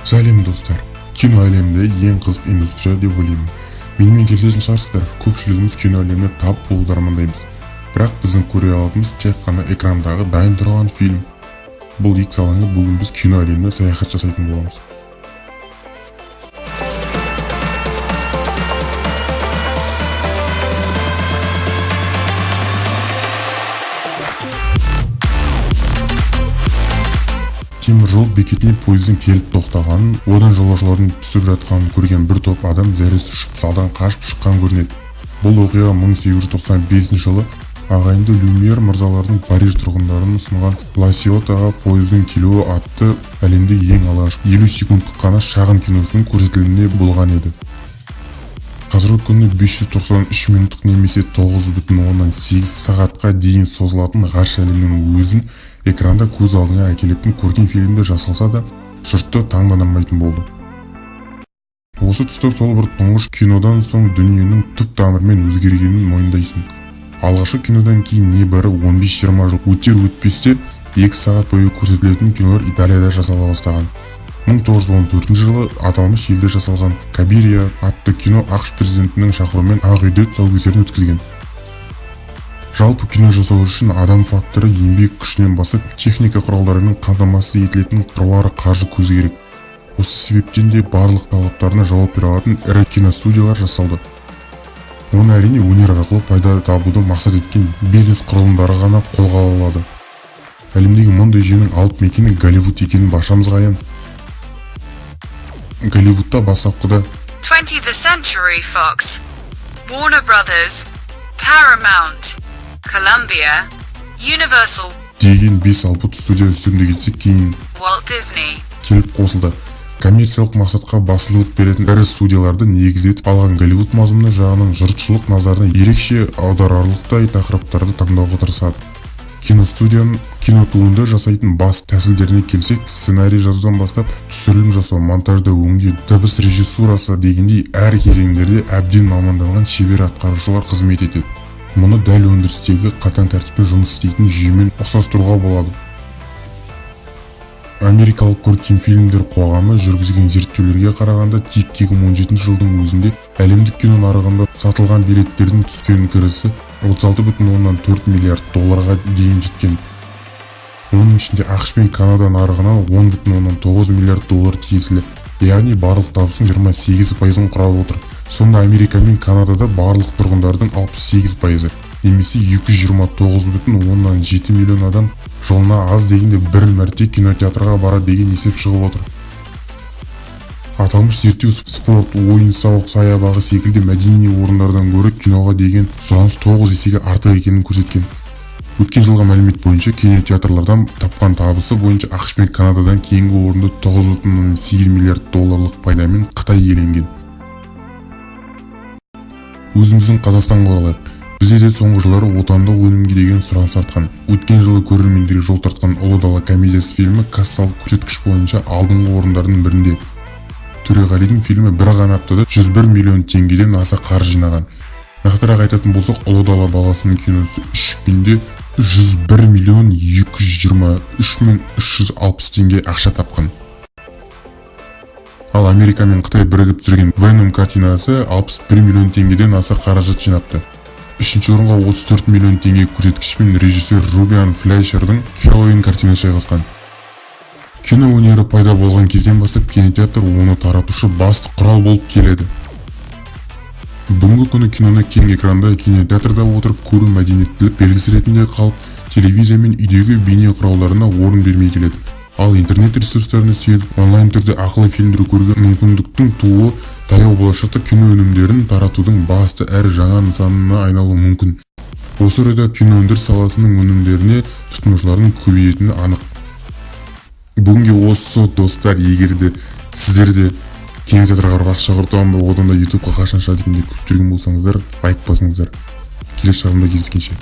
Сәлем достар, кино әлемінде ең қызық индустрия деп ойлаймын. Менімен келісетін шығарсыздар, көпшілігіміз кино әлеміне тап болуды армандаймыз. Бірақ біздің көре алатынымыз тек қана экрандағы дайын тұрған фильм. Бұл X алаңы бүгін біз кино әлеміне саяхат жасайтын боламыз. Темір жол бекетіне пойыздың келіп тоқтағанын, одан жолаушылардың түсіп жатқанын көрген бір топ адам зәресі ұшып залдан қашып шыққан көрінеді. Бұл оқиға 1895 жылы ағайынды Люмьер мырзалардың Париж тұрғындарын ұсынған La Ciotat пойыздың келуі атты әлемде ең алғашқы 50 секундтық қана шағын киносының көрсетіліміне болған еді. Қазіргі күні 593 минуттық немесе 9,8 сағатқа дейін созылатын ғарыш әлемінің өзін экранда көз алдыңа әкелетін көркем фильмде жасалса да, жұртты таңданамайтын болды. Осы тұста сол бір тұңғыш кинодан соң дүниенің түп тамырымен өзгергенін мойындайсың. Алғашқы кинодан кейін небәрі 15-20 жыл өтер-өтпесте 2 сағат бойы көрсетілетін кинолар Италияда жасала бастаған. 1914 жылы аталмыш елде жасалған Кабирия атты кино ақш президентінің шақыруымен Ақ үйде тұсаукесерін өткізген. Жалпы кино жасау үшін адам факторы еңбек күшінен басып техника құралдарының қамтамасыз етілетін қыруар қаржы көзі керек. Осы себептен де барлық талаптарына жауап бере алатын ірі киностудиялар жасалды. Оны әрине өнер арқылы пайда табуды мақсат еткен бизнес құрылымдары ғана қолға ала алады. Әлемдегі мұндай жүйенің алып мекені Голливуд екенін баршамызға аян. Голливудта бастапқыда 20th Century Fox, Warner Brothers, Paramount, Columbia, Universal деген 5-6 студия үстемдік етсе, кейін Walt Disney келіп қосылды. Коммерциялық мақсатқа басымдылық беретін ірі студияларды негіз етіп алған Голливуд мазмұны жағынан жұртшылық назарына ерекше аударарлықтай тақырыптарды таңдауға тырысады. Киностудияның кинотуынды жасайтын бас тәсілдеріне келсек, сценарий жазудан бастап түсірілім жасау, монтажда өңдеу, дыбыс режиссурасы дегендей әр кезеңдерде әбден маманданған шебер атқарушылар қызмет етеді. Мұны дәл өндірістегі қатаң тәртіппен жұмыс істейтін жүйемен ұқсастыруға болады. Америкалық көркем фильмдер қоғамы жүргізген зерттеулерге қарағанда тек 2017 жылдың өзінде әлемдік кино нарығында сатылған билеттердің түскен кірісі 36,4 миллиард долларға дейін жеткен. Оның ішінде ақш пен Канада нарығынан 10,9 миллиард доллар тиесілі, яғни барлық табыстың 28%-ын құрап отыр. Сонда Америка мен Канадада барлық тұрғындардың 68%, немесе 229,7 миллион адам жылына аз дегенде бір мәрте кинотеатрға барады деген есеп шығып отыр. Аталмыш зерттеу спорт, ойын-сауық, саябағы секілді мәдени орындардан гөрі киноға деген сұраныс 9 есеге артық екенін көрсеткен. Өткен жылғы мәлімет бойынша кинотеатрлардан тапқан табысы бойынша ақш пен Канададан кейінгі орынды 9,8 миллиард долларлық пайдамен Қытай иеленген. Өзіміздің Қазақстанға оралайық. Бізде де соңғы жылдары отандық өнімге деген сұраныс артқан. Өткен жылы көрермендерге жол тартқан Ұлы дала комедиясы фильмі кассалық көрсеткіш бойынша алдыңғы орындардың бірінде. Төреғалидың фильмі бір ғана аптада 101 миллион теңгеден аса қаржы жинаған. Нақтырақ айтатын болсақ, Ұлы дала баласының киносы 3 күнде 101 миллион 223 мың 360 теңге ақша тапқан. Ал Америка мен Қытай бірігіп түсірген Venom картинасы 61 миллион теңгеден аса қаражат жинапты. Үшінші орынға 34 миллион теңге көрсеткішпен режиссер Рубиан Флейшердің Хэллоуин картинасы жайғасқан. Кино өнері пайда болған кезден бастап кинотеатр оны таратушы басты құрал болып келеді. Бүгінгі күні киноны кең экранда кинотеатрда отырып көру мәдениеттілік белгісі ретінде қалып, телевизия мен үйдегі бейне құралдарына орын бермей келеді. Ал интернет ресурстарына сүйеніп, онлайн түрде ақылы фильмдер көруге мүмкіндіктің тууы таяу болашақта кино өнімдерін таратудың басты әрі жаңа нысанына айналуы мүмкін. Осы орайда кино өндіріс саласының өнімдеріне тұтынушылардың көбейетіні анық. Бүгінге осы достар, егер де сіздер де кинотеатрға барып ақша құртамын ба, одан да ютубқа қашан шығады екен деп күтіп жүрген болсаңыздар, лайк басыңыздар. Келесі жағында кездескенше.